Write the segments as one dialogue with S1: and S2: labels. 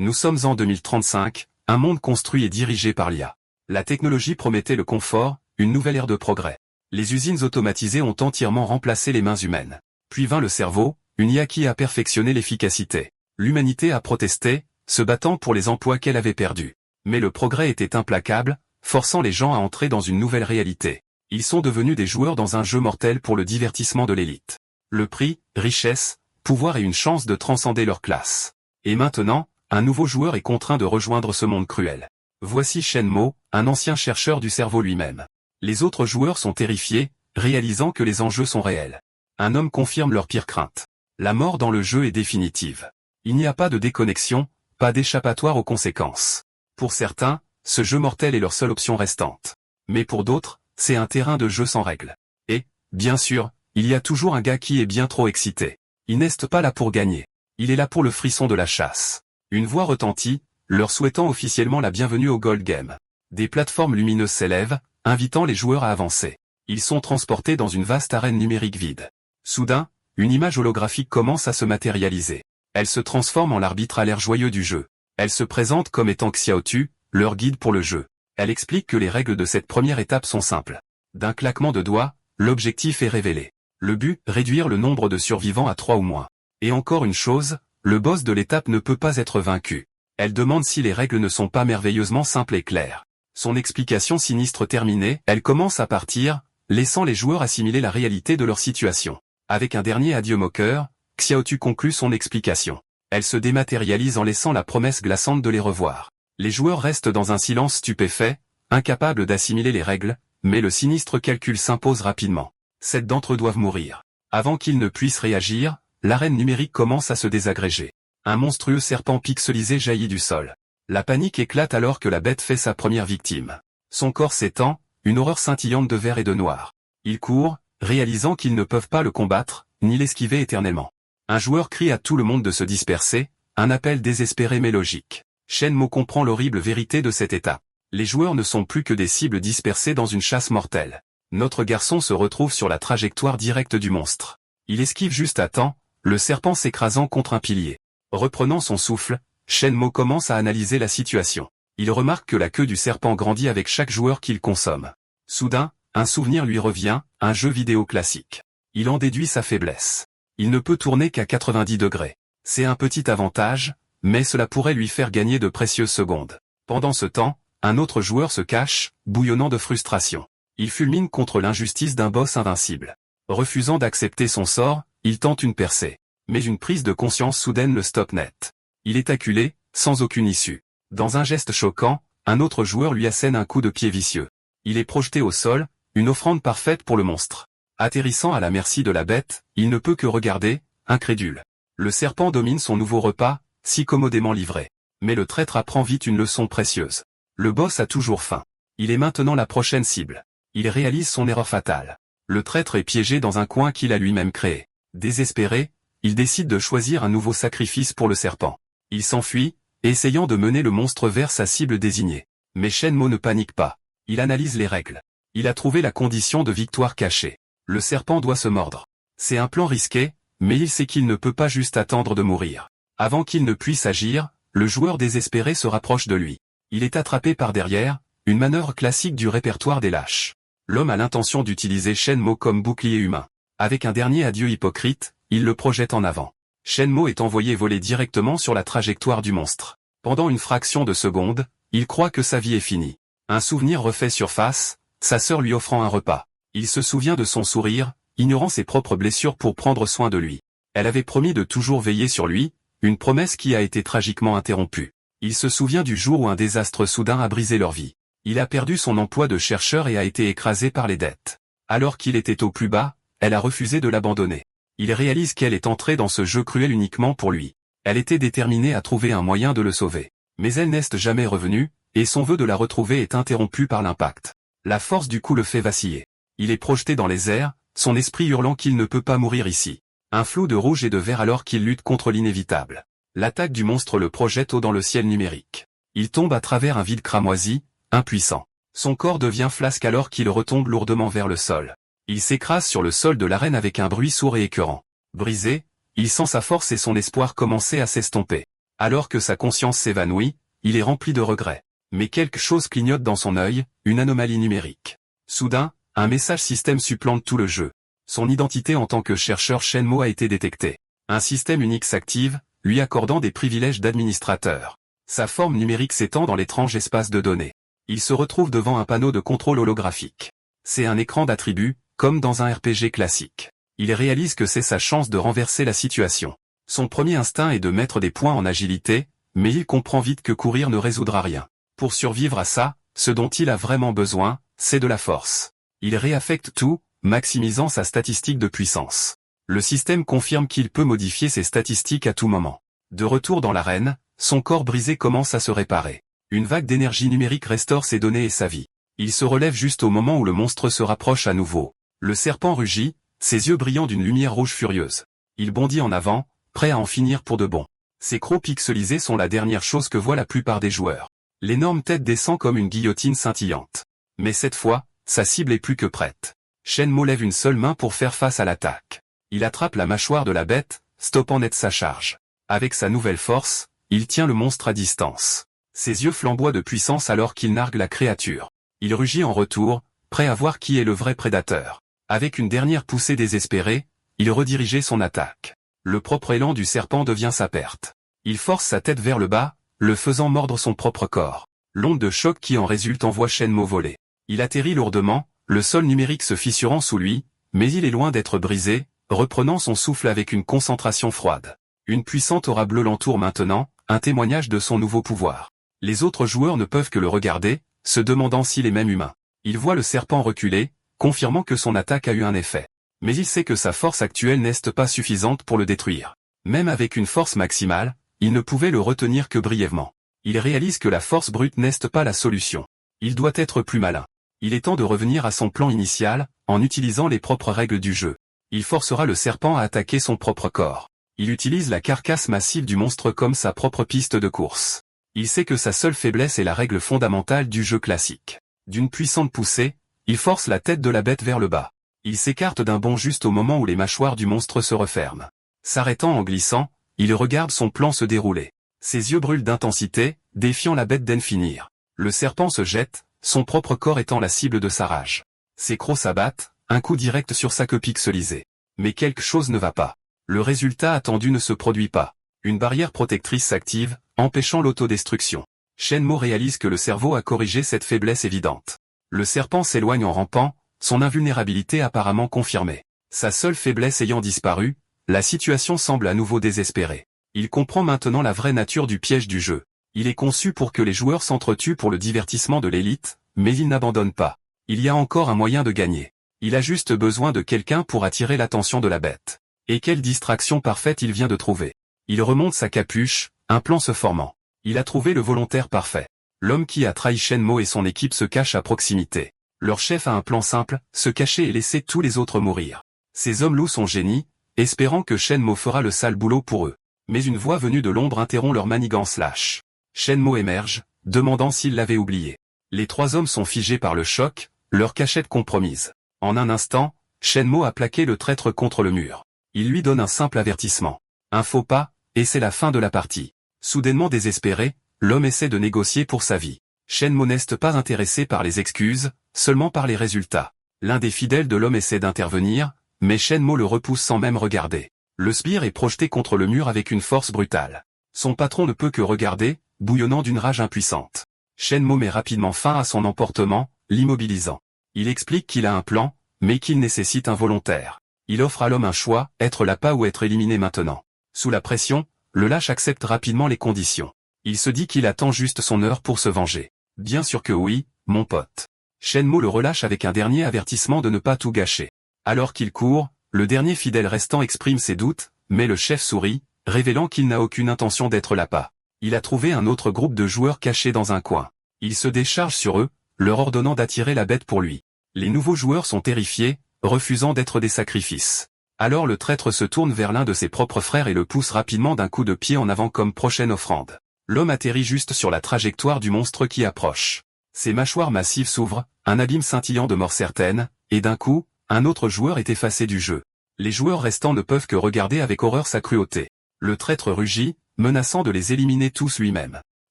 S1: Nous sommes en 2035, un monde construit et dirigé par l'IA. La technologie promettait le confort, une nouvelle ère de progrès. Les usines automatisées ont entièrement remplacé les mains humaines. Puis vint le cerveau, une IA qui a perfectionné l'efficacité. L'humanité a protesté, se battant pour les emplois qu'elle avait perdus. Mais le progrès était implacable, forçant les gens à entrer dans une nouvelle réalité. Ils sont devenus des joueurs dans un jeu mortel pour le divertissement de l'élite. Le prix, richesse, pouvoir et une chance de transcender leur classe. Et maintenant, un nouveau joueur est contraint de rejoindre ce monde cruel. Voici Shenmue, un ancien chercheur du cerveau lui-même. Les autres joueurs sont terrifiés, réalisant que les enjeux sont réels. Un homme confirme leur pire crainte. La mort dans le jeu est définitive. Il n'y a pas de déconnexion, pas d'échappatoire aux conséquences. Pour certains, ce jeu mortel est leur seule option restante. Mais pour d'autres, c'est un terrain de jeu sans règles. Et, bien sûr, il y a toujours un gars qui est bien trop excité. Il n'est pas là pour gagner. Il est là pour le frisson de la chasse. Une voix retentit, leur souhaitant officiellement la bienvenue au Gold Game. Des plateformes lumineuses s'élèvent, invitant les joueurs à avancer. Ils sont transportés dans une vaste arène numérique vide. Soudain, une image holographique commence à se matérialiser. Elle se transforme en l'arbitre à l'air joyeux du jeu. Elle se présente comme étant Xiaotu, leur guide pour le jeu. Elle explique que les règles de cette première étape sont simples. D'un claquement de doigts, l'objectif est révélé. Le but, réduire le nombre de survivants à 3 ou moins. Et encore une chose, le boss de l'étape ne peut pas être vaincu. Elle demande si les règles ne sont pas merveilleusement simples et claires. Son explication sinistre terminée, elle commence à partir, laissant les joueurs assimiler la réalité de leur situation. Avec un dernier adieu moqueur, Xiaotu conclut son explication. Elle se dématérialise en laissant la promesse glaçante de les revoir. Les joueurs restent dans un silence stupéfait, incapables d'assimiler les règles, mais le sinistre calcul s'impose rapidement. 7 d'entre eux doivent mourir. Avant qu'ils ne puissent réagir, l'arène numérique commence à se désagréger. Un monstrueux serpent pixelisé jaillit du sol. La panique éclate alors que la bête fait sa première victime. Son corps s'étend, une horreur scintillante de vert et de noir. Ils courent, réalisant qu'ils ne peuvent pas le combattre, ni l'esquiver éternellement. Un joueur crie à tout le monde de se disperser, un appel désespéré mais logique. Shenmue comprend l'horrible vérité de cette étape. Les joueurs ne sont plus que des cibles dispersées dans une chasse mortelle. Notre garçon se retrouve sur la trajectoire directe du monstre. Il esquive juste à temps, le serpent s'écrasant contre un pilier. Reprenant son souffle, Shenmue commence à analyser la situation. Il remarque que la queue du serpent grandit avec chaque joueur qu'il consomme. Soudain, un souvenir lui revient, un jeu vidéo classique. Il en déduit sa faiblesse. Il ne peut tourner qu'à 90 degrés. C'est un petit avantage, mais cela pourrait lui faire gagner de précieuses secondes. Pendant ce temps, un autre joueur se cache, bouillonnant de frustration. Il fulmine contre l'injustice d'un boss invincible. Refusant d'accepter son sort, il tente une percée. Mais une prise de conscience soudaine le stoppe net. Il est acculé, sans aucune issue. Dans un geste choquant, un autre joueur lui assène un coup de pied vicieux. Il est projeté au sol, une offrande parfaite pour le monstre. Atterrissant à la merci de la bête, il ne peut que regarder, incrédule. Le serpent domine son nouveau repas, si commodément livré. Mais le traître apprend vite une leçon précieuse. Le boss a toujours faim. Il est maintenant la prochaine cible. Il réalise son erreur fatale. Le traître est piégé dans un coin qu'il a lui-même créé. Désespéré, il décide de choisir un nouveau sacrifice pour le serpent. Il s'enfuit, essayant de mener le monstre vers sa cible désignée. Mais Shenmue ne panique pas. Il analyse les règles. Il a trouvé la condition de victoire cachée. Le serpent doit se mordre. C'est un plan risqué, mais il sait qu'il ne peut pas juste attendre de mourir. Avant qu'il ne puisse agir, le joueur désespéré se rapproche de lui. Il est attrapé par derrière, une manœuvre classique du répertoire des lâches. L'homme a l'intention d'utiliser Shenmue comme bouclier humain. Avec un dernier adieu hypocrite, il le projette en avant. Shenmue est envoyé voler directement sur la trajectoire du monstre. Pendant une fraction de seconde, il croit que sa vie est finie. Un souvenir refait surface, sa sœur lui offrant un repas. Il se souvient de son sourire, ignorant ses propres blessures pour prendre soin de lui. Elle avait promis de toujours veiller sur lui, une promesse qui a été tragiquement interrompue. Il se souvient du jour où un désastre soudain a brisé leur vie. Il a perdu son emploi de chercheur et a été écrasé par les dettes. Alors qu'il était au plus bas, elle a refusé de l'abandonner. Il réalise qu'elle est entrée dans ce jeu cruel uniquement pour lui. Elle était déterminée à trouver un moyen de le sauver. Mais elle n'est jamais revenue, et son vœu de la retrouver est interrompu par l'impact. La force du coup le fait vaciller. Il est projeté dans les airs, son esprit hurlant qu'il ne peut pas mourir ici. Un flot de rouge et de vert alors qu'il lutte contre l'inévitable. L'attaque du monstre le projette haut dans le ciel numérique. Il tombe à travers un vide cramoisi, impuissant. Son corps devient flasque alors qu'il retombe lourdement vers le sol. Il s'écrase sur le sol de l'arène avec un bruit sourd et écœurant. Brisé, il sent sa force et son espoir commencer à s'estomper. Alors que sa conscience s'évanouit, il est rempli de regrets. Mais quelque chose clignote dans son œil, une anomalie numérique. Soudain, un message système supplante tout le jeu. Son identité en tant que chercheur Shenmue a été détectée. Un système unique s'active, lui accordant des privilèges d'administrateur. Sa forme numérique s'étend dans l'étrange espace de données. Il se retrouve devant un panneau de contrôle holographique. C'est un écran d'attributs, comme dans un RPG classique. Il réalise que c'est sa chance de renverser la situation. Son premier instinct est de mettre des points en agilité, mais il comprend vite que courir ne résoudra rien. Pour survivre à ça, ce dont il a vraiment besoin, c'est de la force. Il réaffecte tout, maximisant sa statistique de puissance. Le système confirme qu'il peut modifier ses statistiques à tout moment. De retour dans l'arène, son corps brisé commence à se réparer. Une vague d'énergie numérique restaure ses données et sa vie. Il se relève juste au moment où le monstre se rapproche à nouveau. Le serpent rugit, ses yeux brillant d'une lumière rouge furieuse. Il bondit en avant, prêt à en finir pour de bon. Ses crocs pixelisés sont la dernière chose que voient la plupart des joueurs. L'énorme tête descend comme une guillotine scintillante. Mais cette fois, sa cible est plus que prête. Shenmue lève une seule main pour faire face à l'attaque. Il attrape la mâchoire de la bête, stoppant net sa charge. Avec sa nouvelle force, il tient le monstre à distance. Ses yeux flamboient de puissance alors qu'il nargue la créature. Il rugit en retour, prêt à voir qui est le vrai prédateur. Avec une dernière poussée désespérée, il redirigeait son attaque. Le propre élan du serpent devient sa perte. Il force sa tête vers le bas, le faisant mordre son propre corps. L'onde de choc qui en résulte envoie Shenmue voler. Il atterrit lourdement, le sol numérique se fissurant sous lui, mais il est loin d'être brisé, reprenant son souffle avec une concentration froide. Une puissante aura bleue l'entoure maintenant, un témoignage de son nouveau pouvoir. Les autres joueurs ne peuvent que le regarder, se demandant s'il est même humain. Il voit le serpent reculer, confirmant que son attaque a eu un effet. Mais il sait que sa force actuelle n'est pas suffisante pour le détruire. Même avec une force maximale, il ne pouvait le retenir que brièvement. Il réalise que la force brute n'est pas la solution. Il doit être plus malin. Il est temps de revenir à son plan initial, en utilisant les propres règles du jeu. Il forcera le serpent à attaquer son propre corps. Il utilise la carcasse massive du monstre comme sa propre piste de course. Il sait que sa seule faiblesse est la règle fondamentale du jeu classique. D'une puissante poussée, il force la tête de la bête vers le bas. Il s'écarte d'un bond juste au moment où les mâchoires du monstre se referment. S'arrêtant en glissant, il regarde son plan se dérouler. Ses yeux brûlent d'intensité, défiant la bête d'en finir. Le serpent se jette, son propre corps étant la cible de sa rage. Ses crocs s'abattent, un coup direct sur sa queue pixelisée. Mais quelque chose ne va pas. Le résultat attendu ne se produit pas. Une barrière protectrice s'active, empêchant l'autodestruction. Shenmue réalise que le cerveau a corrigé cette faiblesse évidente. Le serpent s'éloigne en rampant, son invulnérabilité apparemment confirmée. Sa seule faiblesse ayant disparu, la situation semble à nouveau désespérée. Il comprend maintenant la vraie nature du piège du jeu. Il est conçu pour que les joueurs s'entretuent pour le divertissement de l'élite, mais il n'abandonne pas. Il y a encore un moyen de gagner. Il a juste besoin de quelqu'un pour attirer l'attention de la bête. Et quelle distraction parfaite il vient de trouver. Il remonte sa capuche, un plan se formant. Il a trouvé le volontaire parfait. L'homme qui a trahi Shenmue et son équipe se cache à proximité. Leur chef a un plan simple, se cacher et laisser tous les autres mourir. Ces hommes loups sont génies, espérant que Shenmue fera le sale boulot pour eux. Mais une voix venue de l'ombre interrompt leur manigance lâche. Shenmue émerge, demandant s'il l'avait oublié. Les trois hommes sont figés par le choc, leur cachette compromise. En un instant, Shenmue a plaqué le traître contre le mur. Il lui donne un simple avertissement. Un faux pas, et c'est la fin de la partie. Soudainement désespéré, l'homme essaie de négocier pour sa vie. Shenmue n'est pas intéressé par les excuses, seulement par les résultats. L'un des fidèles de l'homme essaie d'intervenir, mais Shenmue le repousse sans même regarder. Le sbire est projeté contre le mur avec une force brutale. Son patron ne peut que regarder, bouillonnant d'une rage impuissante. Shenmue met rapidement fin à son emportement, l'immobilisant. Il explique qu'il a un plan, mais qu'il nécessite un volontaire. Il offre à l'homme un choix, être l'appât ou être éliminé maintenant. Sous la pression, le lâche accepte rapidement les conditions. Il se dit qu'il attend juste son heure pour se venger. Bien sûr que oui, mon pote. Shenmue le relâche avec un dernier avertissement de ne pas tout gâcher. Alors qu'il court, le dernier fidèle restant exprime ses doutes, mais le chef sourit, révélant qu'il n'a aucune intention d'être l'appât. Il a trouvé un autre groupe de joueurs cachés dans un coin. Il se décharge sur eux, leur ordonnant d'attirer la bête pour lui. Les nouveaux joueurs sont terrifiés, refusant d'être des sacrifices. Alors le traître se tourne vers l'un de ses propres frères et le pousse rapidement d'un coup de pied en avant comme prochaine offrande. L'homme atterrit juste sur la trajectoire du monstre qui approche. Ses mâchoires massives s'ouvrent, un abîme scintillant de mort certaine, et d'un coup, un autre joueur est effacé du jeu. Les joueurs restants ne peuvent que regarder avec horreur sa cruauté. Le traître rugit, menaçant de les éliminer tous lui-même.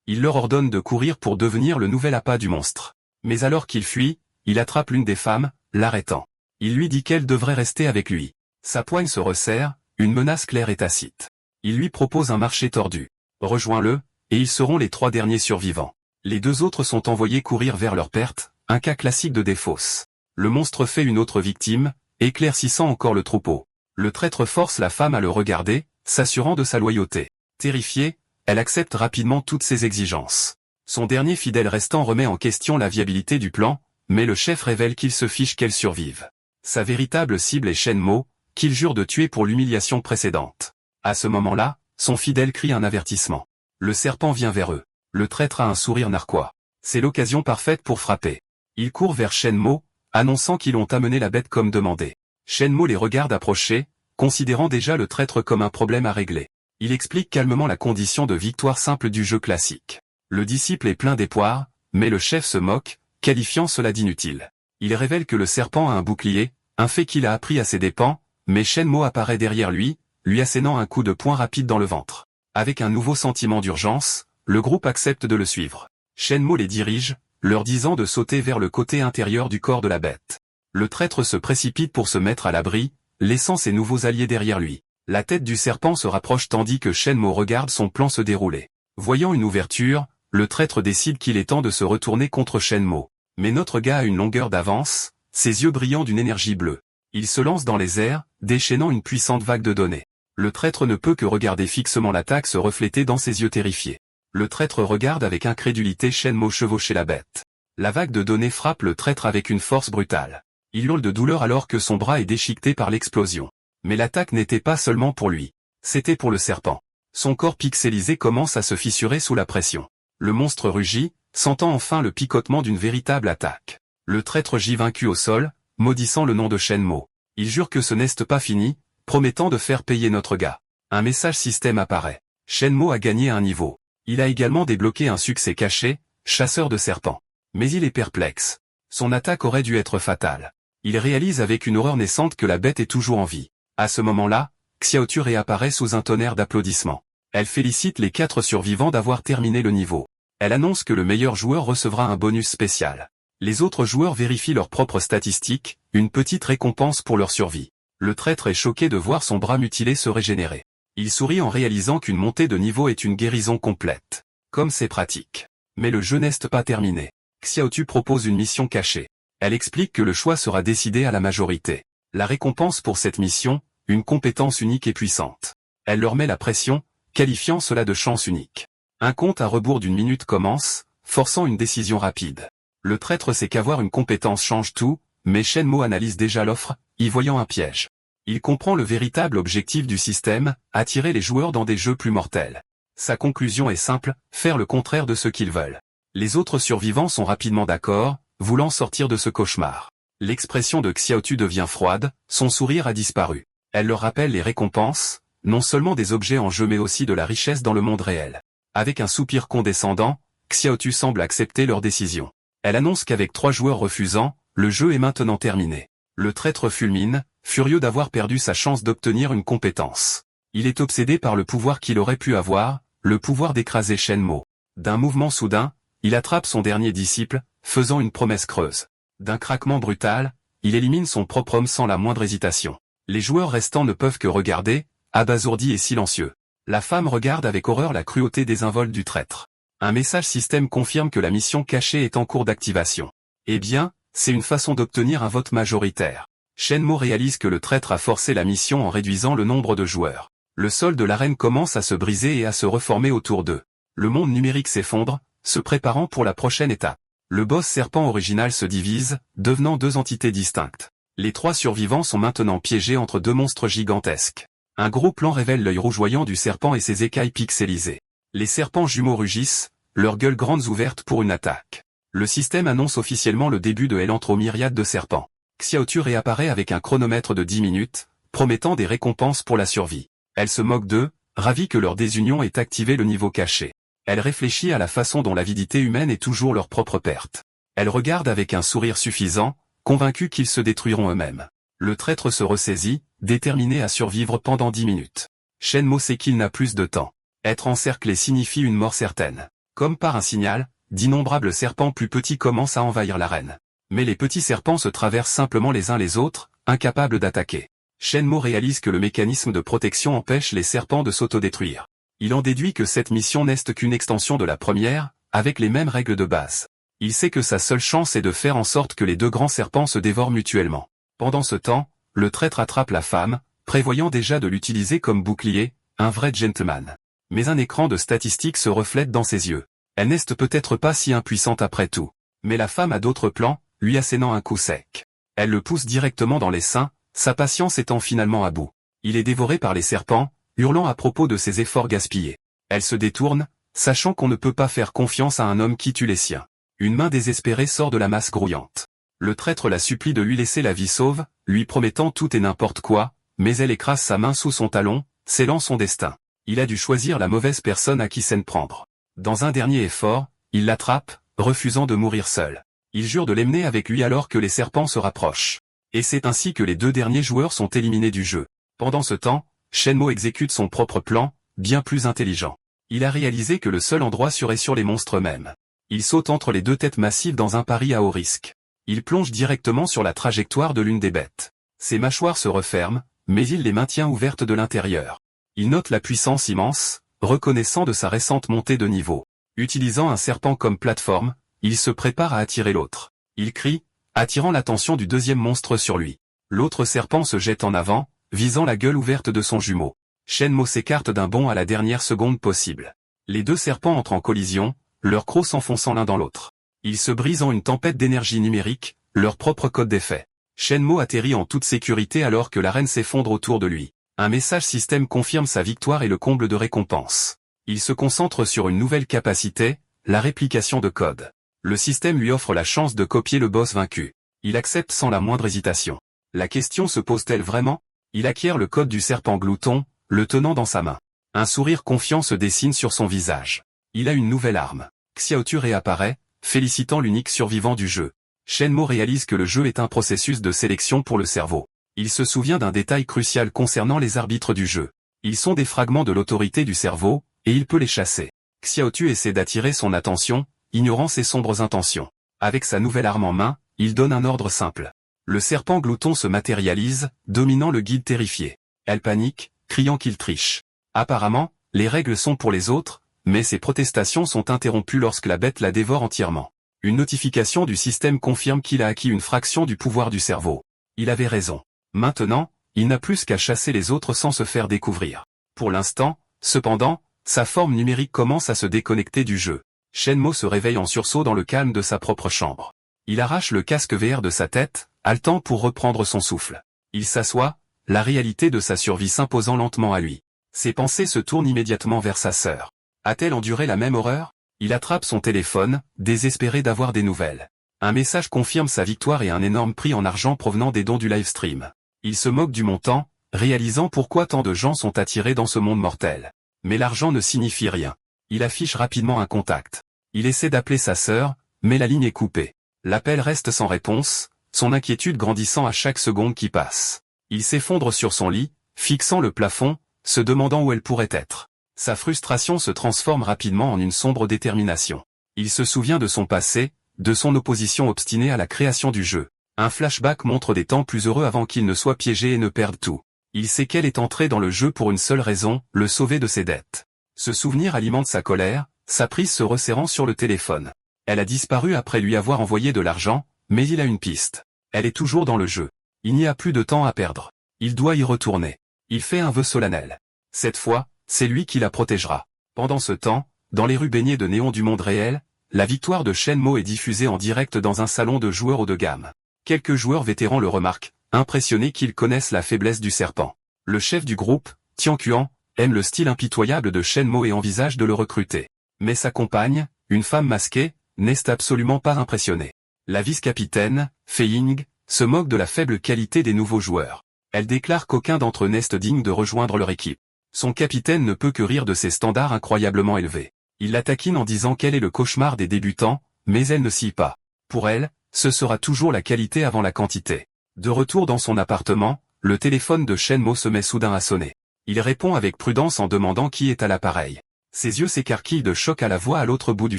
S1: Il leur ordonne de courir pour devenir le nouvel appât du monstre. Mais alors qu'il fuit, il attrape l'une des femmes, l'arrêtant. Il lui dit qu'elle devrait rester avec lui. Sa poigne se resserre, une menace claire et tacite. Il lui propose un marché tordu. Rejoins-le, et ils seront les 3 derniers survivants. Les 2 autres sont envoyés courir vers leur perte, un cas classique de défausse. Le monstre fait une autre victime, éclaircissant encore le troupeau. Le traître force la femme à le regarder, s'assurant de sa loyauté. Terrifiée, elle accepte rapidement toutes ses exigences. Son dernier fidèle restant remet en question la viabilité du plan, mais le chef révèle qu'il se fiche qu'elle survive. Sa véritable cible est Shenmue, qu'il jure de tuer pour l'humiliation précédente. À ce moment-là, son fidèle crie un avertissement. Le serpent vient vers eux. Le traître a un sourire narquois. C'est l'occasion parfaite pour frapper. Il court vers Shenmue, annonçant qu'ils ont amené la bête comme demandé. Shenmue les regarde approcher, considérant déjà le traître comme un problème à régler. Il explique calmement la condition de victoire simple du jeu classique. Le disciple est plein d'espoir, mais le chef se moque, qualifiant cela d'inutile. Il révèle que le serpent a un bouclier, un fait qu'il a appris à ses dépens, mais Shenmue apparaît derrière lui assénant un coup de poing rapide dans le ventre. Avec un nouveau sentiment d'urgence, le groupe accepte de le suivre. Shenmue les dirige, leur disant de sauter vers le côté intérieur du corps de la bête. Le traître se précipite pour se mettre à l'abri, laissant ses nouveaux alliés derrière lui. La tête du serpent se rapproche tandis que Shenmue regarde son plan se dérouler. Voyant une ouverture, le traître décide qu'il est temps de se retourner contre Shenmue. Mais notre gars a une longueur d'avance, ses yeux brillants d'une énergie bleue. Il se lance dans les airs, déchaînant une puissante vague de données. Le traître ne peut que regarder fixement l'attaque se refléter dans ses yeux terrifiés. Le traître regarde avec incrédulité Shenmue chevaucher la bête. La vague de données frappe le traître avec une force brutale. Il hurle de douleur alors que son bras est déchiqueté par l'explosion. Mais l'attaque n'était pas seulement pour lui. C'était pour le serpent. Son corps pixelisé commence à se fissurer sous la pression. Le monstre rugit, sentant enfin le picotement d'une véritable attaque. Le traître gît vaincu au sol, maudissant le nom de Shenmue. Il jure que ce n'est pas fini, promettant de faire payer notre gars. Un message système apparaît. Shenmue a gagné un niveau. Il a également débloqué un succès caché, chasseur de serpents. Mais il est perplexe. Son attaque aurait dû être fatale. Il réalise avec une horreur naissante que la bête est toujours en vie. À ce moment-là, Xiaotu réapparaît sous un tonnerre d'applaudissements. Elle félicite les 4 survivants d'avoir terminé le niveau. Elle annonce que le meilleur joueur recevra un bonus spécial. Les autres joueurs vérifient leurs propres statistiques, une petite récompense pour leur survie. Le traître est choqué de voir son bras mutilé se régénérer. Il sourit en réalisant qu'une montée de niveau est une guérison complète. Comme c'est pratique. Mais le jeu n'est pas terminé. Xiaotu propose une mission cachée. Elle explique que le choix sera décidé à la majorité. La récompense pour cette mission, une compétence unique et puissante. Elle leur met la pression, qualifiant cela de chance unique. Un compte à rebours d'1 minute commence, forçant une décision rapide. Le traître sait qu'avoir une compétence change tout, mais Shenmue analyse déjà l'offre, y voyant un piège. Il comprend le véritable objectif du système, attirer les joueurs dans des jeux plus mortels. Sa conclusion est simple, faire le contraire de ce qu'ils veulent. Les autres survivants sont rapidement d'accord, voulant sortir de ce cauchemar. L'expression de Xiaotu devient froide, son sourire a disparu. Elle leur rappelle les récompenses, non seulement des objets en jeu mais aussi de la richesse dans le monde réel. Avec un soupir condescendant, Xiaotu semble accepter leur décision. Elle annonce qu'avec 3 joueurs refusant, le jeu est maintenant terminé. Le traître fulmine, furieux d'avoir perdu sa chance d'obtenir une compétence. Il est obsédé par le pouvoir qu'il aurait pu avoir, le pouvoir d'écraser Shenmue. D'un mouvement soudain, il attrape son dernier disciple, faisant une promesse creuse. D'un craquement brutal, il élimine son propre homme sans la moindre hésitation. Les joueurs restants ne peuvent que regarder, abasourdis et silencieux. La femme regarde avec horreur la cruauté désinvolte du traître. Un message système confirme que la mission cachée est en cours d'activation. Eh bien, c'est une façon d'obtenir un vote majoritaire. Shenmue réalise que le traître a forcé la mission en réduisant le nombre de joueurs. Le sol de l'arène commence à se briser et à se reformer autour d'eux. Le monde numérique s'effondre, se préparant pour la prochaine étape. Le boss serpent original se divise, devenant 2 entités distinctes. Les 3 survivants sont maintenant piégés entre 2 monstres gigantesques. Un gros plan révèle l'œil rougeoyant du serpent et ses écailles pixelisées. Les serpents jumeaux rugissent, leurs gueules grandes ouvertes pour une attaque. Le système annonce officiellement le début de Hell entre aux myriades de serpents. Xiaotu réapparaît avec un chronomètre de 10 minutes, promettant des récompenses pour la survie. Elle se moque d'eux, ravie que leur désunion ait activé le niveau caché. Elle réfléchit à la façon dont l'avidité humaine est toujours leur propre perte. Elle regarde avec un sourire suffisant, convaincue qu'ils se détruiront eux-mêmes. Le traître se ressaisit, déterminé à survivre pendant 10 minutes. Shenmue sait qu'il n'a plus de temps. Être encerclé signifie une mort certaine. Comme par un signal, d'innombrables serpents plus petits commencent à envahir l'arène. Mais les petits serpents se traversent simplement les uns les autres, incapables d'attaquer. Shenmue réalise que le mécanisme de protection empêche les serpents de s'autodétruire. Il en déduit que cette mission n'est qu'une extension de la première, avec les mêmes règles de base. Il sait que sa seule chance est de faire en sorte que les deux grands serpents se dévorent mutuellement. Pendant ce temps, le traître attrape la femme, prévoyant déjà de l'utiliser comme bouclier, un vrai gentleman. Mais un écran de statistiques se reflète dans ses yeux. Elle n'est peut-être pas si impuissante après tout. Mais la femme a d'autres plans, lui assénant un coup sec. Elle le pousse directement dans les seins, sa patience étant finalement à bout. Il est dévoré par les serpents, hurlant à propos de ses efforts gaspillés. Elle se détourne, sachant qu'on ne peut pas faire confiance à un homme qui tue les siens. Une main désespérée sort de la masse grouillante. Le traître la supplie de lui laisser la vie sauve, lui promettant tout et n'importe quoi, mais elle écrase sa main sous son talon, scellant son destin. Il a dû choisir la mauvaise personne à qui s'en prendre. Dans un dernier effort, il l'attrape, refusant de mourir seul. Il jure de l'emmener avec lui alors que les serpents se rapprochent. Et c'est ainsi que les deux derniers joueurs sont éliminés du jeu. Pendant ce temps, Shenmue exécute son propre plan, bien plus intelligent. Il a réalisé que le seul endroit serait sur les monstres eux-mêmes. Il saute entre les deux têtes massives dans un pari à haut risque. Il plonge directement sur la trajectoire de l'une des bêtes. Ses mâchoires se referment, mais il les maintient ouvertes de l'intérieur. Il note la puissance immense, reconnaissant de sa récente montée de niveau. Utilisant un serpent comme plateforme, il se prépare à attirer l'autre. Il crie, attirant l'attention du deuxième monstre sur lui. L'autre serpent se jette en avant, visant la gueule ouverte de son jumeau. Shenmue s'écarte d'un bond à la dernière seconde possible. Les deux serpents entrent en collision, leurs crocs s'enfonçant l'un dans l'autre. Ils se brisent en une tempête d'énergie numérique, leur propre code d'effet. Shenmue atterrit en toute sécurité alors que l'arène s'effondre autour de lui. Un message système confirme sa victoire et le comble de récompense. Il se concentre sur une nouvelle capacité, la réplication de code. Le système lui offre la chance de copier le boss vaincu. Il accepte sans la moindre hésitation. La question se pose-t-elle vraiment? Il acquiert le code du serpent glouton, le tenant dans sa main. Un sourire confiant se dessine sur son visage. Il a une nouvelle arme. Xiaotu réapparaît, félicitant l'unique survivant du jeu. Shenmue réalise que le jeu est un processus de sélection pour le cerveau. Il se souvient d'un détail crucial concernant les arbitres du jeu. Ils sont des fragments de l'autorité du cerveau, et il peut les chasser. Xiaotu essaie d'attirer son attention, ignorant ses sombres intentions. Avec sa nouvelle arme en main, il donne un ordre simple. Le serpent glouton se matérialise, dominant le guide terrifié. Elle panique, criant qu'il triche. Apparemment, les règles sont pour les autres, mais ses protestations sont interrompues lorsque la bête la dévore entièrement. Une notification du système confirme qu'il a acquis une fraction du pouvoir du cerveau. Il avait raison. Maintenant, il n'a plus qu'à chasser les autres sans se faire découvrir. Pour l'instant, cependant, sa forme numérique commence à se déconnecter du jeu. Shenmue se réveille en sursaut dans le calme de sa propre chambre. Il arrache le casque VR de sa tête, haletant pour reprendre son souffle. Il s'assoit, la réalité de sa survie s'imposant lentement à lui. Ses pensées se tournent immédiatement vers sa sœur. A-t-elle enduré la même horreur? Il attrape son téléphone, désespéré d'avoir des nouvelles. Un message confirme sa victoire et un énorme prix en argent provenant des dons du livestream. Il se moque du montant, réalisant pourquoi tant de gens sont attirés dans ce monde mortel. Mais l'argent ne signifie rien. Il affiche rapidement un contact. Il essaie d'appeler sa sœur, mais la ligne est coupée. L'appel reste sans réponse, son inquiétude grandissant à chaque seconde qui passe. Il s'effondre sur son lit, fixant le plafond, se demandant où elle pourrait être. Sa frustration se transforme rapidement en une sombre détermination. Il se souvient de son passé, de son opposition obstinée à la création du jeu. Un flashback montre des temps plus heureux avant qu'il ne soit piégé et ne perde tout. Il sait qu'elle est entrée dans le jeu pour une seule raison, le sauver de ses dettes. Ce souvenir alimente sa colère, sa prise se resserrant sur le téléphone. Elle a disparu après lui avoir envoyé de l'argent, mais il a une piste. Elle est toujours dans le jeu. Il n'y a plus de temps à perdre. Il doit y retourner. Il fait un vœu solennel. Cette fois, c'est lui qui la protégera. Pendant ce temps, dans les rues baignées de néon du monde réel, la victoire de Shenmue est diffusée en direct dans un salon de joueurs haut de gamme. Quelques joueurs vétérans le remarquent, impressionnés qu'ils connaissent la faiblesse du serpent. Le chef du groupe, Tianquan, aime le style impitoyable de Shenmue et envisage de le recruter. Mais sa compagne, une femme masquée, n'est absolument pas impressionnée. La vice-capitaine, Fei Ying, se moque de la faible qualité des nouveaux joueurs. Elle déclare qu'aucun d'entre eux n'est digne de rejoindre leur équipe. Son capitaine ne peut que rire de ses standards incroyablement élevés. Il la taquine en disant qu'elle est le cauchemar des débutants, mais elle ne s'y pas. Pour elle, ce sera toujours la qualité avant la quantité. De retour dans son appartement, le téléphone de Shenmue se met soudain à sonner. Il répond avec prudence en demandant qui est à l'appareil. Ses yeux s'écarquillent de choc à la voix à l'autre bout du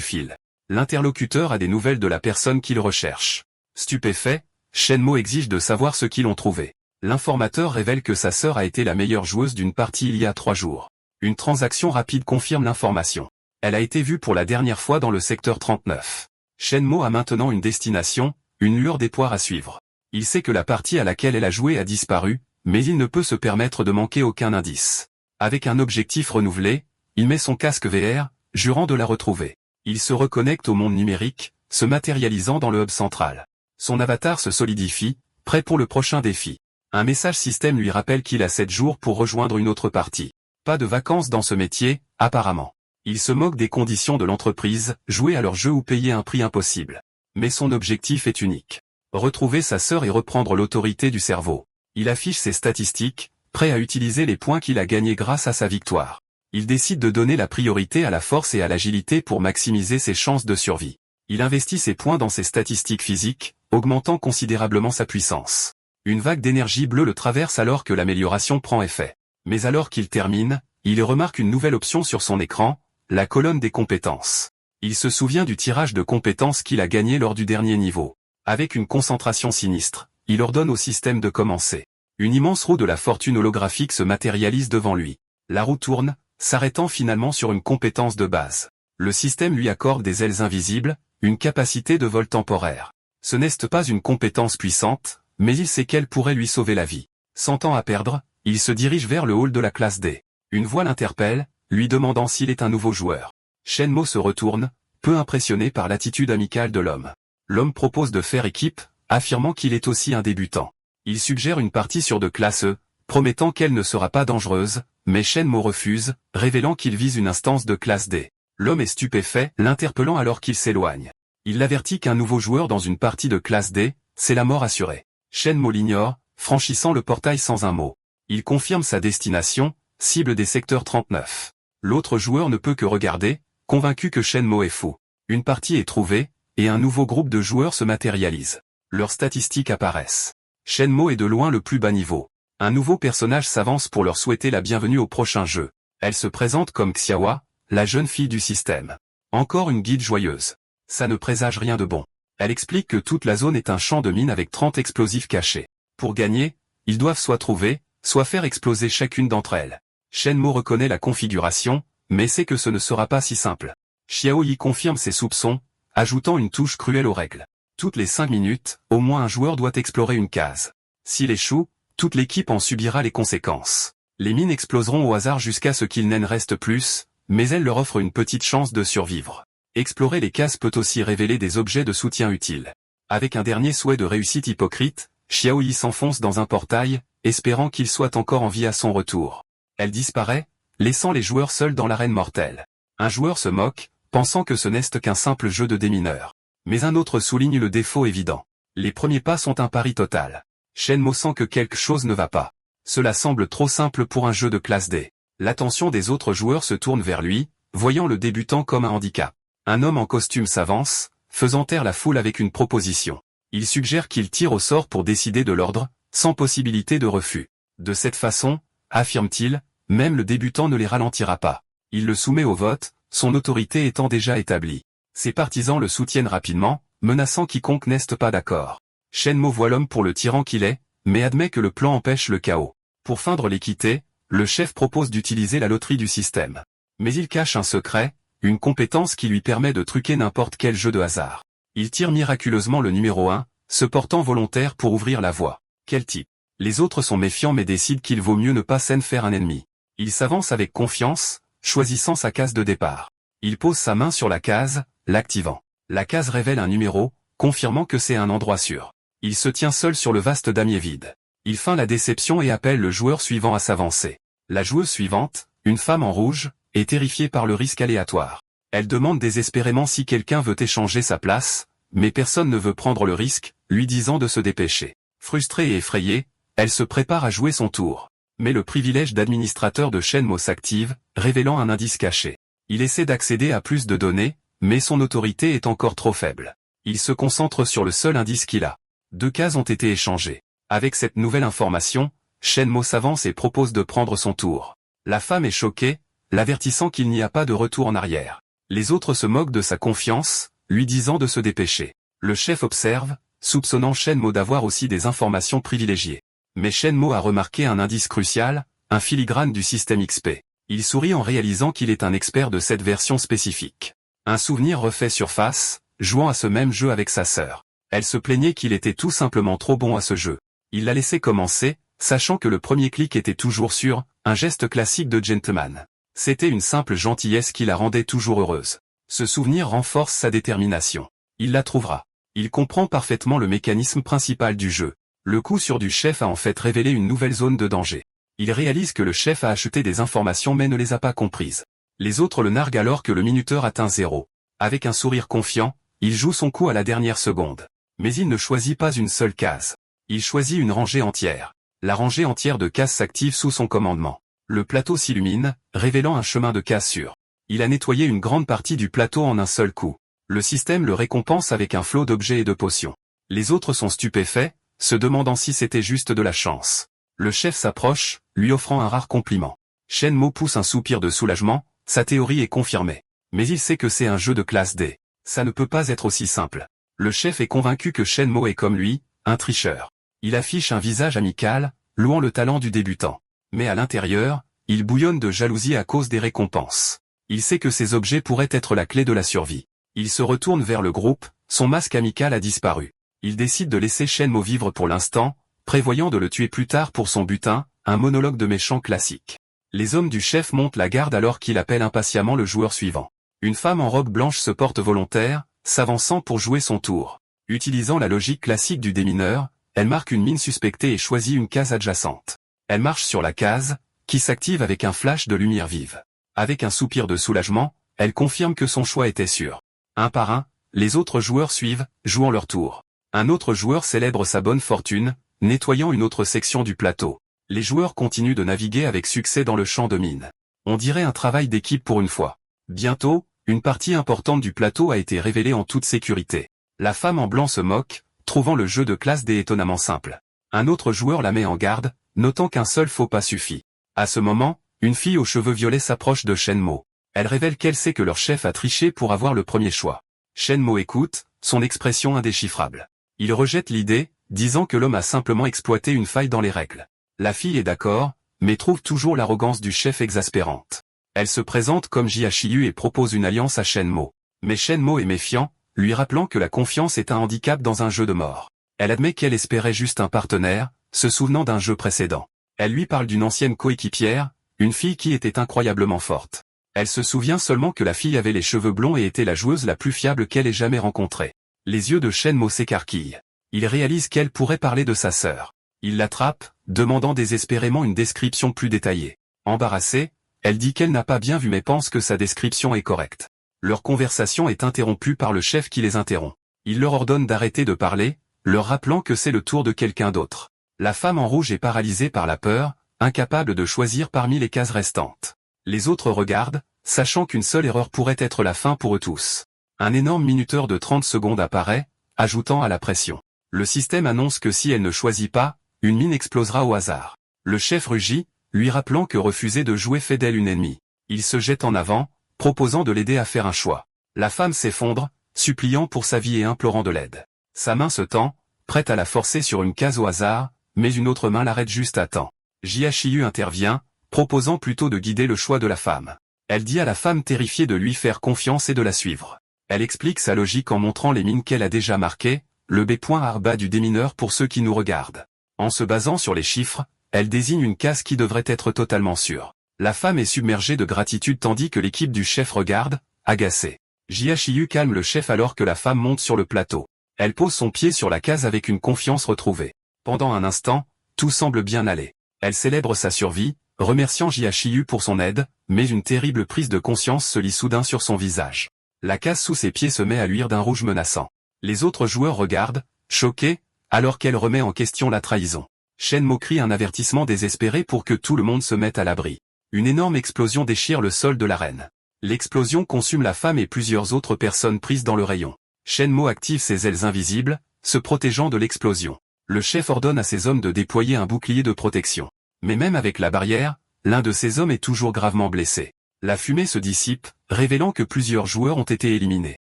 S1: fil. L'interlocuteur a des nouvelles de la personne qu'il recherche. Stupéfait, Shenmue exige de savoir ce qu'ils ont trouvé. L'informateur révèle que sa sœur a été la meilleure joueuse d'une partie il y a 3 jours. Une transaction rapide confirme l'information. Elle a été vue pour la dernière fois dans le secteur 39. Shenmue a maintenant une destination, une lueur d'espoir à suivre. Il sait que la partie à laquelle elle a joué a disparu, mais il ne peut se permettre de manquer aucun indice. Avec un objectif renouvelé, il met son casque VR, jurant de la retrouver. Il se reconnecte au monde numérique, se matérialisant dans le hub central. Son avatar se solidifie, prêt pour le prochain défi. Un message système lui rappelle qu'il a 7 jours pour rejoindre une autre partie. Pas de vacances dans ce métier, apparemment. Il se moque des conditions de l'entreprise, jouer à leur jeu ou payer un prix impossible. Mais son objectif est unique. Retrouver sa sœur et reprendre l'autorité du cerveau. Il affiche ses statistiques, prêt à utiliser les points qu'il a gagnés grâce à sa victoire. Il décide de donner la priorité à la force et à l'agilité pour maximiser ses chances de survie. Il investit ses points dans ses statistiques physiques, augmentant considérablement sa puissance. Une vague d'énergie bleue le traverse alors que l'amélioration prend effet. Mais alors qu'il termine, il remarque une nouvelle option sur son écran, la colonne des compétences. Il se souvient du tirage de compétences qu'il a gagné lors du dernier niveau. Avec une concentration sinistre, il ordonne au système de commencer. Une immense roue de la fortune holographique se matérialise devant lui. La roue tourne, s'arrêtant finalement sur une compétence de base. Le système lui accorde des ailes invisibles, une capacité de vol temporaire. Ce n'est pas une compétence puissante, mais il sait qu'elle pourrait lui sauver la vie. Sans temps à perdre, il se dirige vers le hall de la classe D. Une voix l'interpelle, lui demandant s'il est un nouveau joueur. Shenmue se retourne, peu impressionné par l'attitude amicale de l'homme. L'homme propose de faire équipe, affirmant qu'il est aussi un débutant. Il suggère une partie sur de classe E, promettant qu'elle ne sera pas dangereuse, mais Shenmue refuse, révélant qu'il vise une instance de classe D. L'homme est stupéfait, l'interpellant alors qu'il s'éloigne. Il l'avertit qu'un nouveau joueur dans une partie de classe D, c'est la mort assurée. Shenmue l'ignore, franchissant le portail sans un mot. Il confirme sa destination, cible des secteurs 39. L'autre joueur ne peut que regarder, convaincu que Shenmue est fou. Une partie est trouvée, et un nouveau groupe de joueurs se matérialise. Leurs statistiques apparaissent. Shenmue est de loin le plus bas niveau. Un nouveau personnage s'avance pour leur souhaiter la bienvenue au prochain jeu. Elle se présente comme Xiaowa, la jeune fille du système. Encore une guide joyeuse. Ça ne présage rien de bon. Elle explique que toute la zone est un champ de mine avec 30 explosifs cachés. Pour gagner, ils doivent soit trouver, soit faire exploser chacune d'entre elles. Shenmue reconnaît la configuration, mais sait que ce ne sera pas si simple. Xiao Yi confirme ses soupçons, ajoutant une touche cruelle aux règles. Toutes les 5 minutes, au moins un joueur doit explorer une case. S'il échoue, toute l'équipe en subira les conséquences. Les mines exploseront au hasard jusqu'à ce qu'il n'en reste plus, mais elles leur offrent une petite chance de survivre. Explorer les cases peut aussi révéler des objets de soutien utiles. Avec un dernier souhait de réussite hypocrite, Xiao Yi s'enfonce dans un portail, espérant qu'il soit encore en vie à son retour. Elle disparaît, laissant les joueurs seuls dans l'arène mortelle. Un joueur se moque, pensant que ce n'est qu'un simple jeu de démineurs. Mais un autre souligne le défaut évident. Les premiers pas sont un pari total. Shenmue sent que quelque chose ne va pas. Cela semble trop simple pour un jeu de classe D. L'attention des autres joueurs se tourne vers lui, voyant le débutant comme un handicap. Un homme en costume s'avance, faisant taire la foule avec une proposition. Il suggère qu'il tire au sort pour décider de l'ordre, sans possibilité de refus. De cette façon, affirme-t-il, même le débutant ne les ralentira pas. Il le soumet au vote, son autorité étant déjà établie. Ses partisans le soutiennent rapidement, menaçant quiconque n'est pas d'accord. Shenmue voit l'homme pour le tyran qu'il est, mais admet que le plan empêche le chaos. Pour feindre l'équité, le chef propose d'utiliser la loterie du système. Mais il cache un secret, une compétence qui lui permet de truquer n'importe quel jeu de hasard. Il tire miraculeusement le numéro 1, se portant volontaire pour ouvrir la voie. Quel type? Les autres sont méfiants mais décident qu'il vaut mieux ne pas s'en faire un ennemi. Il s'avance avec confiance, choisissant sa case de départ. Il pose sa main sur la case, l'activant. La case révèle un numéro, confirmant que c'est un endroit sûr. Il se tient seul sur le vaste damier vide. Il feint la déception et appelle le joueur suivant à s'avancer. La joueuse suivante, une femme en rouge, est terrifiée par le risque aléatoire. Elle demande désespérément si quelqu'un veut échanger sa place, mais personne ne veut prendre le risque, lui disant de se dépêcher. Frustrée et effrayée, elle se prépare à jouer son tour. Mais le privilège d'administrateur de Shenmue s'active, révélant un indice caché. Il essaie d'accéder à plus de données, mais son autorité est encore trop faible. Il se concentre sur le seul indice qu'il a. 2 cases ont été échangées. Avec cette nouvelle information, Shenmue s'avance et propose de prendre son tour. La femme est choquée, l'avertissant qu'il n'y a pas de retour en arrière. Les autres se moquent de sa confiance, lui disant de se dépêcher. Le chef observe, soupçonnant Shenmue d'avoir aussi des informations privilégiées. Mais Shenmue a remarqué un indice crucial, un filigrane du système XP. Il sourit en réalisant qu'il est un expert de cette version spécifique. Un souvenir refait surface, jouant à ce même jeu avec sa sœur. Elle se plaignait qu'il était tout simplement trop bon à ce jeu. Il l'a laissé commencer, sachant que le premier clic était toujours sûr, un geste classique de gentleman. C'était une simple gentillesse qui la rendait toujours heureuse. Ce souvenir renforce sa détermination. Il la trouvera. Il comprend parfaitement le mécanisme principal du jeu. Le coup sûr du chef a en fait révélé une nouvelle zone de danger. Il réalise que le chef a acheté des informations mais ne les a pas comprises. Les autres le narguent alors que le minuteur atteint 0. Avec un sourire confiant, il joue son coup à la dernière seconde. Mais il ne choisit pas une seule case. Il choisit une rangée entière. La rangée entière de cases s'active sous son commandement. Le plateau s'illumine, révélant un chemin de cases sûr. Il a nettoyé une grande partie du plateau en un seul coup. Le système le récompense avec un flot d'objets et de potions. Les autres sont stupéfaits, se demandant si c'était juste de la chance. Le chef s'approche, lui offrant un rare compliment. Shenmue pousse un soupir de soulagement, sa théorie est confirmée. Mais il sait que c'est un jeu de classe D. Ça ne peut pas être aussi simple. Le chef est convaincu que Shenmue est comme lui, un tricheur. Il affiche un visage amical, louant le talent du débutant. Mais à l'intérieur, il bouillonne de jalousie à cause des récompenses. Il sait que ces objets pourraient être la clé de la survie. Il se retourne vers le groupe, son masque amical a disparu. Il décide de laisser Shenmue vivre pour l'instant, prévoyant de le tuer plus tard pour son butin, un monologue de méchant classique. Les hommes du chef montent la garde alors qu'il appelle impatiemment le joueur suivant. Une femme en robe blanche se porte volontaire, s'avançant pour jouer son tour. Utilisant la logique classique du démineur, elle marque une mine suspectée et choisit une case adjacente. Elle marche sur la case, qui s'active avec un flash de lumière vive. Avec un soupir de soulagement, elle confirme que son choix était sûr. Un par un, les autres joueurs suivent, jouant leur tour. Un autre joueur célèbre sa bonne fortune, nettoyant une autre section du plateau. Les joueurs continuent de naviguer avec succès dans le champ de mine. On dirait un travail d'équipe pour une fois. Bientôt, une partie importante du plateau a été révélée en toute sécurité. La femme en blanc se moque, trouvant le jeu de classe D étonnamment simple. Un autre joueur la met en garde, notant qu'un seul faux pas suffit. À ce moment, une fille aux cheveux violets s'approche de Shenmue. Elle révèle qu'elle sait que leur chef a triché pour avoir le premier choix. Shenmue écoute, son expression indéchiffrable. Il rejette l'idée, disant que l'homme a simplement exploité une faille dans les règles. La fille est d'accord, mais trouve toujours l'arrogance du chef exaspérante. Elle se présente comme Jiachiyu et propose une alliance à Shenmue. Mais Shenmue est méfiant, lui rappelant que la confiance est un handicap dans un jeu de mort. Elle admet qu'elle espérait juste un partenaire, se souvenant d'un jeu précédent. Elle lui parle d'une ancienne coéquipière, une fille qui était incroyablement forte. Elle se souvient seulement que la fille avait les cheveux blonds et était la joueuse la plus fiable qu'elle ait jamais rencontrée. Les yeux de Shenmue s'écarquillent. Il réalise qu'elle pourrait parler de sa sœur. Il l'attrape, demandant désespérément une description plus détaillée. Embarrassée, elle dit qu'elle n'a pas bien vu mais pense que sa description est correcte. Leur conversation est interrompue par le chef qui les interrompt. Il leur ordonne d'arrêter de parler, leur rappelant que c'est le tour de quelqu'un d'autre. La femme en rouge est paralysée par la peur, incapable de choisir parmi les cases restantes. Les autres regardent, sachant qu'une seule erreur pourrait être la fin pour eux tous. Un énorme minuteur de 30 secondes apparaît, ajoutant à la pression. Le système annonce que si elle ne choisit pas, une mine explosera au hasard. Le chef rugit, lui rappelant que refuser de jouer fait d'elle une ennemie. Il se jette en avant, proposant de l'aider à faire un choix. La femme s'effondre, suppliant pour sa vie et implorant de l'aide. Sa main se tend, prête à la forcer sur une case au hasard, mais une autre main l'arrête juste à temps. Jiachiyu intervient, proposant plutôt de guider le choix de la femme. Elle dit à la femme terrifiée de lui faire confiance et de la suivre. Elle explique sa logique en montrant les mines qu'elle a déjà marquées, le B.A du démineur pour ceux qui nous regardent. En se basant sur les chiffres, elle désigne une case qui devrait être totalement sûre. La femme est submergée de gratitude tandis que l'équipe du chef regarde, agacée. Jiachiyu calme le chef alors que la femme monte sur le plateau. Elle pose son pied sur la case avec une confiance retrouvée. Pendant un instant, tout semble bien aller. Elle célèbre sa survie, remerciant Jiachiyu pour son aide, mais une terrible prise de conscience se lit soudain sur son visage. La case sous ses pieds se met à luire d'un rouge menaçant. Les autres joueurs regardent, choqués, alors qu'elle remet en question la trahison. Shenmue crie un avertissement désespéré pour que tout le monde se mette à l'abri. Une énorme explosion déchire le sol de l'arène. L'explosion consume la femme et plusieurs autres personnes prises dans le rayon. Shenmue active ses ailes invisibles, se protégeant de l'explosion. Le chef ordonne à ses hommes de déployer un bouclier de protection. Mais même avec la barrière, l'un de ses hommes est toujours gravement blessé. La fumée se dissipe, révélant que plusieurs joueurs ont été éliminés.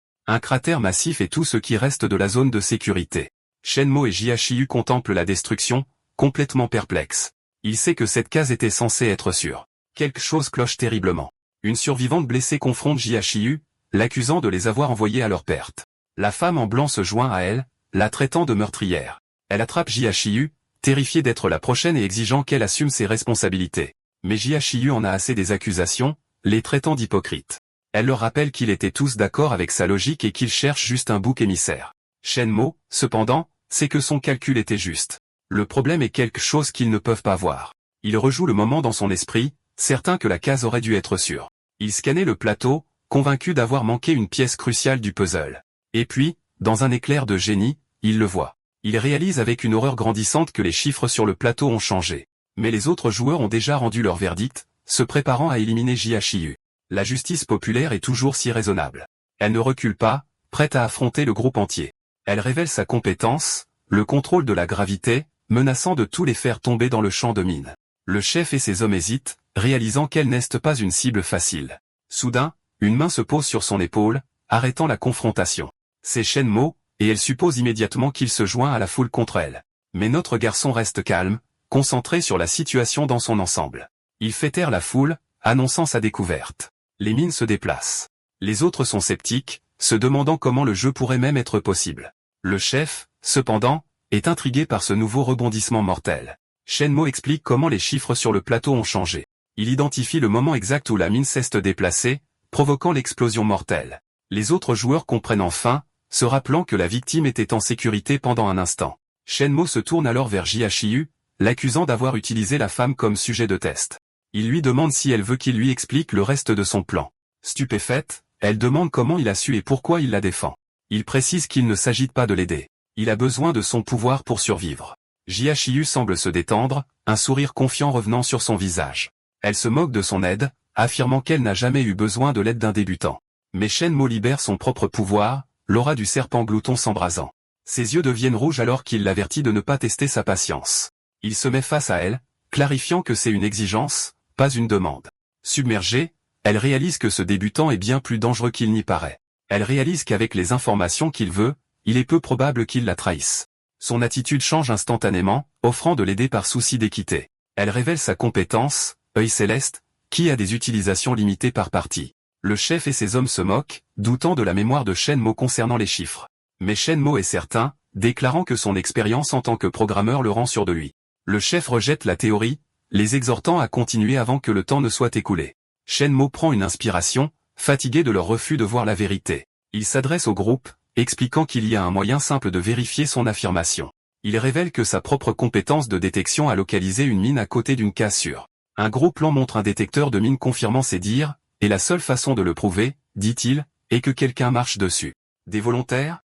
S1: Un cratère massif est tout ce qui reste de la zone de sécurité. Shenmue et Jiaxiyu contemplent la destruction, complètement perplexes. Il sait que cette case était censée être sûre. Quelque chose cloche terriblement. Une survivante blessée confronte Jiaxiyu, l'accusant de les avoir envoyés à leur perte. La femme en blanc se joint à elle, la traitant de meurtrière. Elle attrape Jiaxiyu, terrifiée d'être la prochaine et exigeant qu'elle assume ses responsabilités. Mais Jiaxiyu en a assez des accusations, les traitant d'hypocrites. Elle leur rappelle qu'ils étaient tous d'accord avec sa logique et qu'ils cherchent juste un bouc émissaire. Shenmue, cependant, sait que son calcul était juste. Le problème est quelque chose qu'ils ne peuvent pas voir. Il rejoue le moment dans son esprit, certain que la case aurait dû être sûre. Il scannait le plateau, convaincu d'avoir manqué une pièce cruciale du puzzle. Et puis, dans un éclair de génie, il le voit. Il réalise avec une horreur grandissante que les chiffres sur le plateau ont changé. Mais les autres joueurs ont déjà rendu leur verdict, se préparant à éliminer Jiaxiyu. La justice populaire est toujours si raisonnable. Elle ne recule pas, prête à affronter le groupe entier. Elle révèle sa compétence, le contrôle de la gravité, menaçant de tous les faire tomber dans le champ de mine. Le chef et ses hommes hésitent, réalisant qu'elle n'est pas une cible facile. Soudain, une main se pose sur son épaule, arrêtant la confrontation. C'est Shenmue, et elle suppose immédiatement qu'il se joint à la foule contre elle. Mais notre garçon reste calme, concentré sur la situation dans son ensemble. Il fait taire la foule, annonçant sa découverte. Les mines se déplacent. Les autres sont sceptiques, se demandant comment le jeu pourrait même être possible. Le chef, cependant, est intrigué par ce nouveau rebondissement mortel. Shenmue explique comment les chiffres sur le plateau ont changé. Il identifie le moment exact où la mine cesse de déplacer, provoquant l'explosion mortelle. Les autres joueurs comprennent enfin, se rappelant que la victime était en sécurité pendant un instant. Shenmue se tourne alors vers Jiaxiyu, l'accusant d'avoir utilisé la femme comme sujet de test. Il lui demande si elle veut qu'il lui explique le reste de son plan. Stupéfaite, elle demande comment il a su et pourquoi il la défend. Il précise qu'il ne s'agit pas de l'aider. Il a besoin de son pouvoir pour survivre. Jiaxiyu semble se détendre, un sourire confiant revenant sur son visage. Elle se moque de son aide, affirmant qu'elle n'a jamais eu besoin de l'aide d'un débutant. Mais Shenmue libère son propre pouvoir, l'aura du serpent glouton s'embrasant. Ses yeux deviennent rouges alors qu'il l'avertit de ne pas tester sa patience. Il se met face à elle, clarifiant que c'est une exigence, pas une demande. Submergée, elle réalise que ce débutant est bien plus dangereux qu'il n'y paraît. Elle réalise qu'avec les informations qu'il veut, il est peu probable qu'il la trahisse. Son attitude change instantanément, offrant de l'aider par souci d'équité. Elle révèle sa compétence, œil céleste, qui a des utilisations limitées par partie. Le chef et ses hommes se moquent, doutant de la mémoire de Shenmue concernant les chiffres. Mais Shenmue est certain, déclarant que son expérience en tant que programmeur le rend sûr de lui. Le chef rejette la théorie, les exhortant à continuer avant que le temps ne soit écoulé. Shenmue prend une inspiration, fatigué de leur refus de voir la vérité. Il s'adresse au groupe, expliquant qu'il y a un moyen simple de vérifier son affirmation. Il révèle que sa propre compétence de détection a localisé une mine à côté d'une cassure. Un gros plan montre un détecteur de mine confirmant ses dires, et la seule façon de le prouver, dit-il, est que quelqu'un marche dessus. Des volontaires?